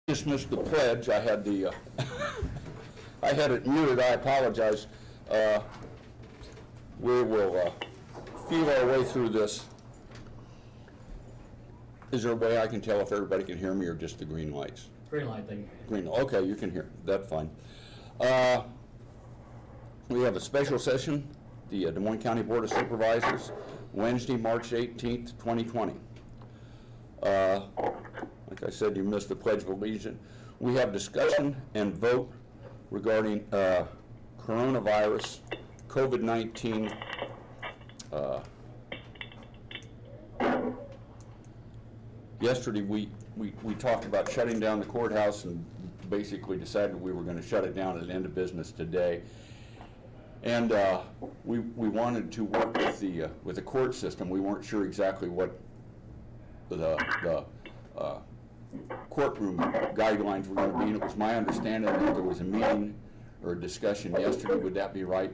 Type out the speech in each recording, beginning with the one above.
Just missed the pledge. I had the I had it muted. I apologize. We will feel our way through this. Is there a way I can tell if everybody can hear me or just the green lights? Green light thing. Green. Okay, you can hear. That's fine. We have a special session, the Des Moines County Board of Supervisors, Wednesday, March 18th, 2020. Like I said, you missed the Pledge of Allegiance. We have discussion and vote regarding coronavirus, COVID-19. Yesterday, we talked about shutting down the courthouse and basically decided we were going to shut it down at the end of business today. And we wanted to work with the court system. We weren't sure exactly what the courtroom guidelines were going to be, and it was my understanding that there was a meeting or a discussion yesterday. Would that be right,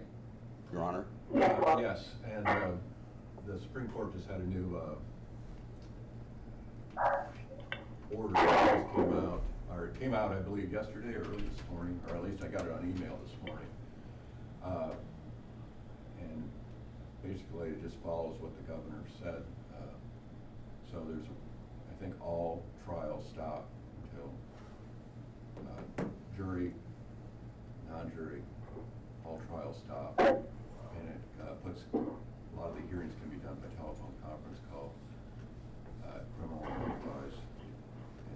Your Honor? Yes, and the Supreme Court just had a new order that just came out, or it came out, I believe, yesterday or early this morning, or at least I got it on email this morning. And basically it just follows what the governor said. So there's, I think, all trials stop until jury, non-jury, all trials stop. And it puts, a lot of the hearings can be done by telephone conference call, criminal and otherwise.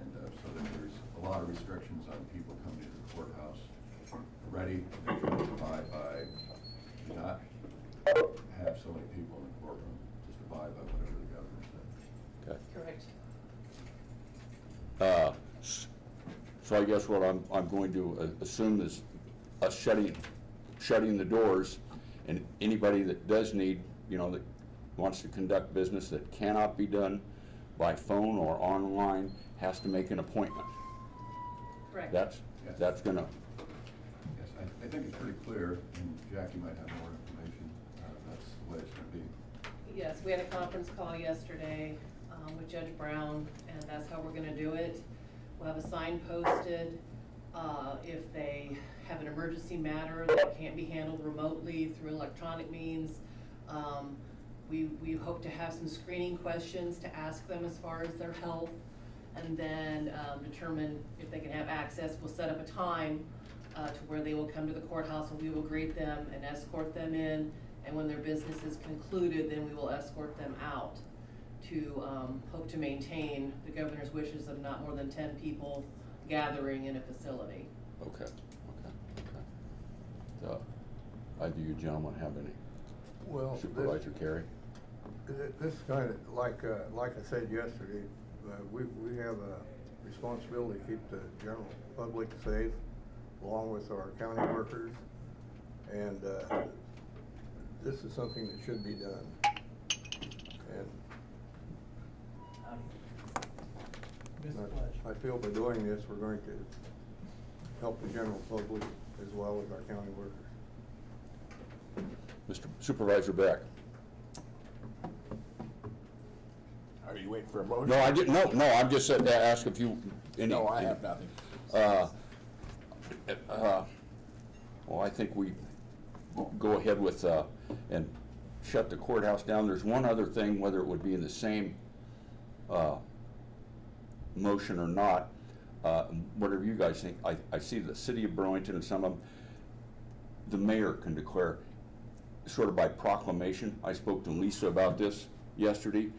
And so that there's a lot of restrictions on people coming to the courthouse ready to abide by, do not have so many people in the courtroom, just abide by whatever the governor said. Okay. Correct. So I guess what I'm going to assume is us shutting the doors, and anybody that does need, that wants to conduct business that cannot be done by phone or online has to make an appointment. Correct. That's going to. Yes, I think it's pretty clear, and Jackie might have more information. That's the way it's going to be. Yes, we had a conference call yesterday with Judge Brown, and that's how we're going to do it. We'll have a sign posted. If they have an emergency matter that can't be handled remotely through electronic means, we hope to have some screening questions to ask them as far as their health, and then determine if they can have access. We'll set up a time to where they will come to the courthouse, and we will greet them and escort them in, and when their business is concluded, then we will escort them out to hope to maintain the governor's wishes of not more than 10 people gathering in a facility. Okay. So, either you gentlemen have any? Well, Supervisor Carey? This is kind of like I said yesterday, we have a responsibility to keep the general public safe, along with our county workers, and this is something that should be done. And I feel by doing this, we're going to help the general public as well as our county workers. Mr. Supervisor Beck. Are you waiting for a motion? No, I didn't. No. I'm just to ask if you. No, I have nothing. Well, I think we go ahead with and shut the courthouse down. There's one other thing, whether it would be in the same motion or not. Whatever you guys think. I see the city of Burlington and some of them. The mayor can declare, sort of by proclamation. I spoke to Lisa about this yesterday.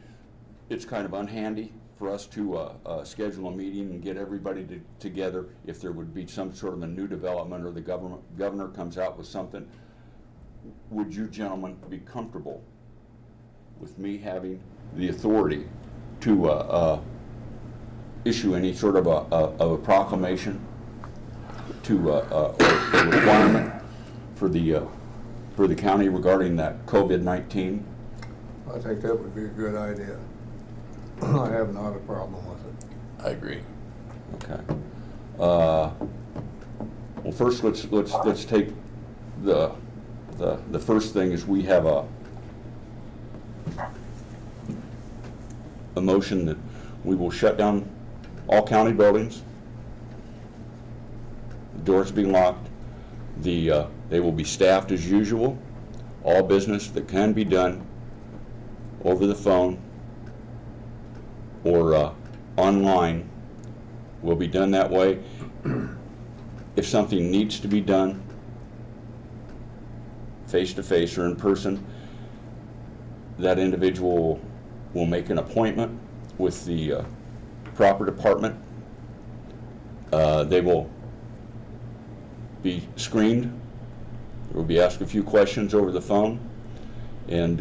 It's kind of unhandy for us to schedule a meeting and get everybody together if there would be some sort of a new development or the governor comes out with something. Would you gentlemen be comfortable with me having the authority to issue any sort of a proclamation to or a requirement for the county regarding that COVID-19? I think that would be a good idea. I have not a problem with it. I agree. Okay. Well, first let's take the first thing is we have a motion that we will shut down all county buildings doors will be locked. They will be staffed as usual. All business that can be done over the phone or online will be done that way. If something needs to be done face-to-face or in person, that individual will make an appointment with the proper department. They will be screened. They will be asked a few questions over the phone, and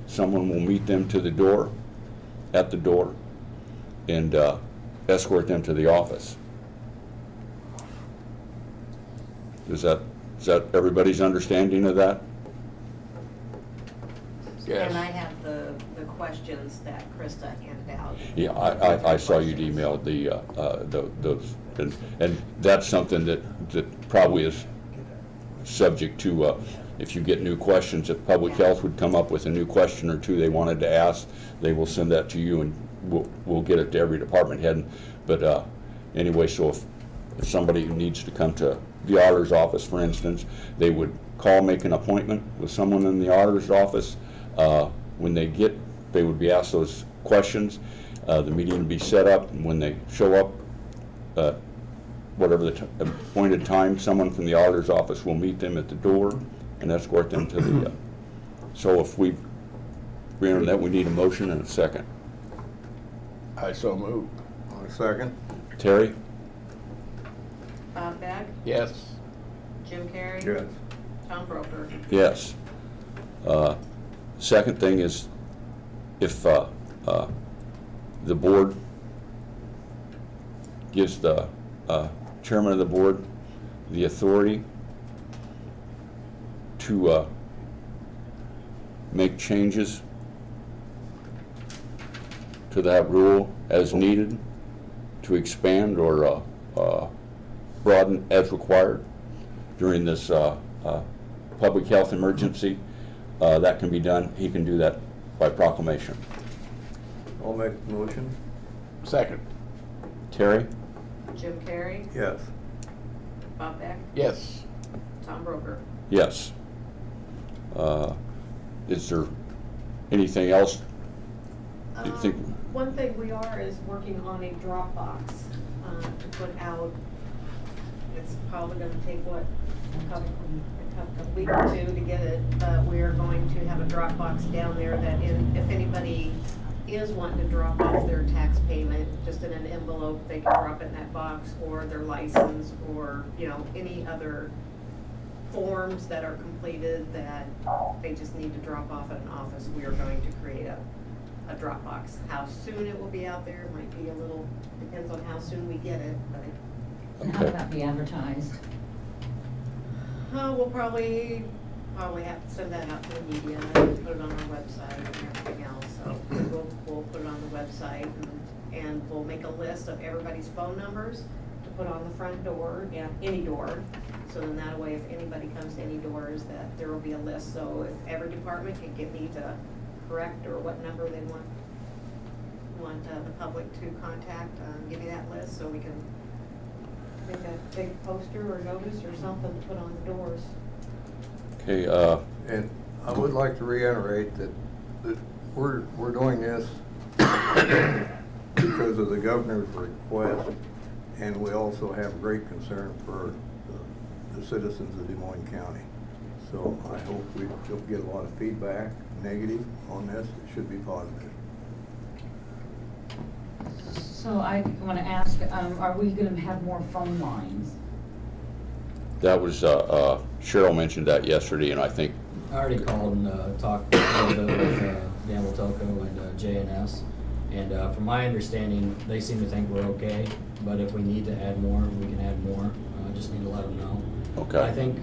someone will meet them to the door, at the door, and escort them to the office. Is that everybody's understanding of that? Yes. And I have the questions that Krista handed out. Yeah, I saw you'd emailed those, and that's something that probably is subject to, if you get new questions, if Public Health would come up with a new question or two they wanted to ask, they will send that to you, and we'll get it to every department head. But anyway, so if somebody needs to come to the auditor's office, for instance, they would call, make an appointment with someone in the auditor's office. When they would be asked those questions. The meeting would be set up, and when they show up, whatever the appointed time, someone from the auditor's office will meet them at the door and escort them to the. So if we agree on that, we need a motion and a second. I so move. On a second? Terry? Bob Beck, Yes. Jim Carrey. Yes. Tom Broker. Yes. Second thing is, if the board gives the chairman of the board the authority to make changes to that rule as needed, to expand or broaden as required during this public health emergency, that can be done. He can do that by proclamation. I'll make the motion. Second. Terry? Jim Carrey, Yes. Bob Beck, Yes. Tom Broker. Yes. Is there anything else you think? One thing we are is working on a Dropbox to put out. It's probably gonna take, what, a week or two to get it, but we're going to have a Dropbox down there that if anybody is wanting to drop off their tax payment, just in an envelope, they can drop it in that box, or their license, or, any other forms that are completed that they just need to drop off at an office. We are going to create a Dropbox. How soon it will be out there might be a little, depends on how soon we get it, but. And how will that be advertised? We'll probably have to send that out to the media and put it on our website and everything else. So we'll put it on the website, and we'll make a list of everybody's phone numbers to put on the front door, any door. So then that way, if anybody comes to any doors, that there will be a list. So if every department can get me to correct or what number they want the public to contact, give me that list so we can make a big poster or notice or something to put on the doors. Okay. And I would like to reiterate that we're doing this because of the governor's request, and we also have great concern for the citizens of Des Moines County. So I hope we don't get a lot of feedback, negative on this. It should be positive. So I want to ask, are we going to have more phone lines? That was, Cheryl mentioned that yesterday, and I think. I already called and talked a little bit with Dan Toco and JNS, and from my understanding, they seem to think we're okay, but if we need to add more, we can add more. Just need to let them know. Okay. I think,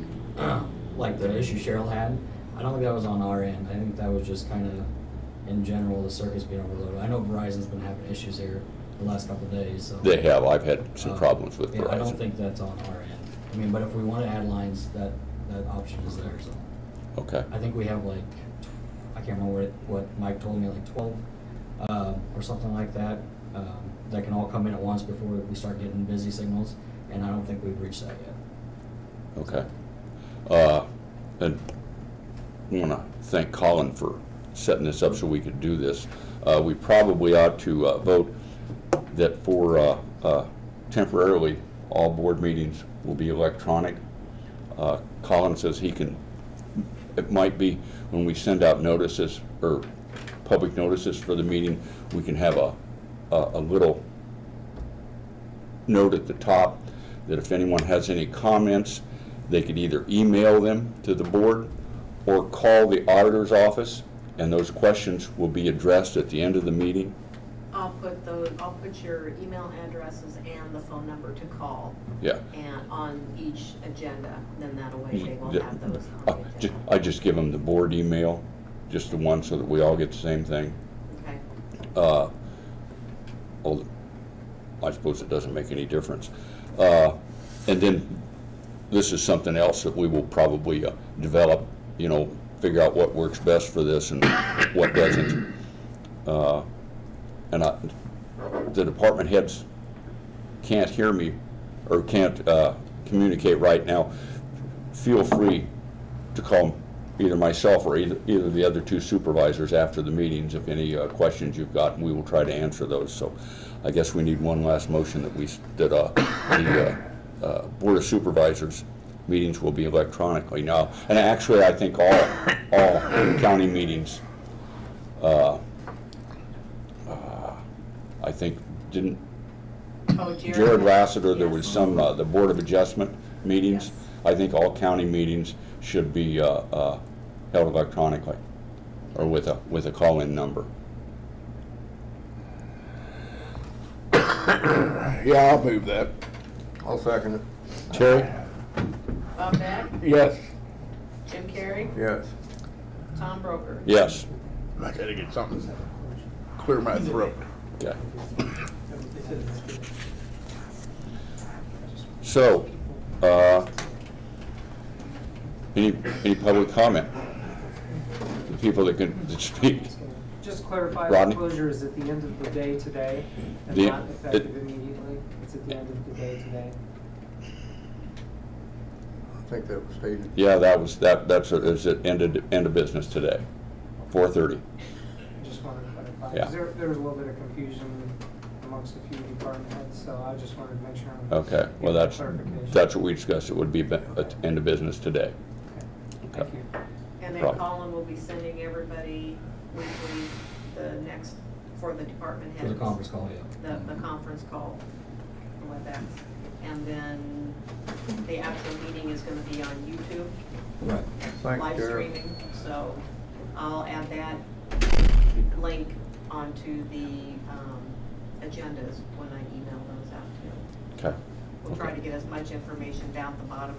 like the issue Cheryl had, I don't think that was on our end. I think that was just kind of, in general, the circuits being overloaded. I know Verizon's been having issues here the last couple of days, so. They have. I've had some problems with Yeah, Verizon. I don't think that's on our end. I mean, but if we want to add lines, that option is there, so. Okay. I think we have like, I can't remember what Mike told me, like 12, or something like that, that can all come in at once before we start getting busy signals, and I don't think we've reached that yet. Okay. And I want to thank Colin for setting this up so we could do this. We probably ought to vote that for temporarily, all board meetings will be electronic. Colin says he can, it might be when we send out notices or public notices for the meeting, we can have a little note at the top that if anyone has any comments, they could either email them to the board or call the auditor's office, and those questions will be addressed at the end of the meeting. I'll put your email addresses and the phone number to call. Yeah. And on each agenda, then that way they will have those on the agenda. I just give them the board email, just the one, so that we all get the same thing. Okay. Well, I suppose it doesn't make any difference. And then this is something else that we will probably develop, you know, figure out what works best for this and what doesn't. And the department heads can't hear me or can't communicate right now. Feel free to call either myself or either the other two supervisors after the meetings if any questions you've got, and we will try to answer those. So I guess we need one last motion that the Board of Supervisors meetings will be electronically now. And actually, I think all county meetings, I think, didn't Jared Lassiter, there was some, the Board of Adjustment meetings. Yes. I think all county meetings should be held electronically or with a call-in number. Yeah, I'll move that. I'll second it. Terry? Bob Beck, Yes. Jim Carrey, Yes. Tom Broker. Yes. I gotta get something, clear my throat. Okay. So, any public comment? The people that can speak. Just clarify, Rodney? the closure is at the end of the day today and The- not effective immediately? It's at the end of the day today? I think that was stated. Yeah, it's at end of business today, 4:30. I just wanted to clarify. Yeah. 'Cause there was a little bit of confusion amongst a few department heads, so I just wanted to make sure. Okay, well, Get that clarification. that's what we discussed. It would be at end of business today. Okay. Thank you. And then Problem. Colin will be sending everybody weekly for the department For heads. the conference call, yeah. The conference call, the WebEx. And then the actual meeting is gonna be on YouTube, Right. Thanks, live Jared. streaming. So I'll add that link onto the agendas when I email those out to you. Okay. We'll try to get as much information down at the bottom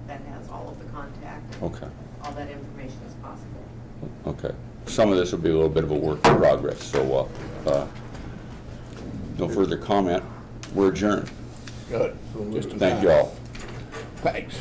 that has all of the contact, Okay. all that information as possible. Okay. Some of this will be a little bit of a work in progress, so no further comment. We're adjourned. Good. So Just in Thank time. you all. Thanks.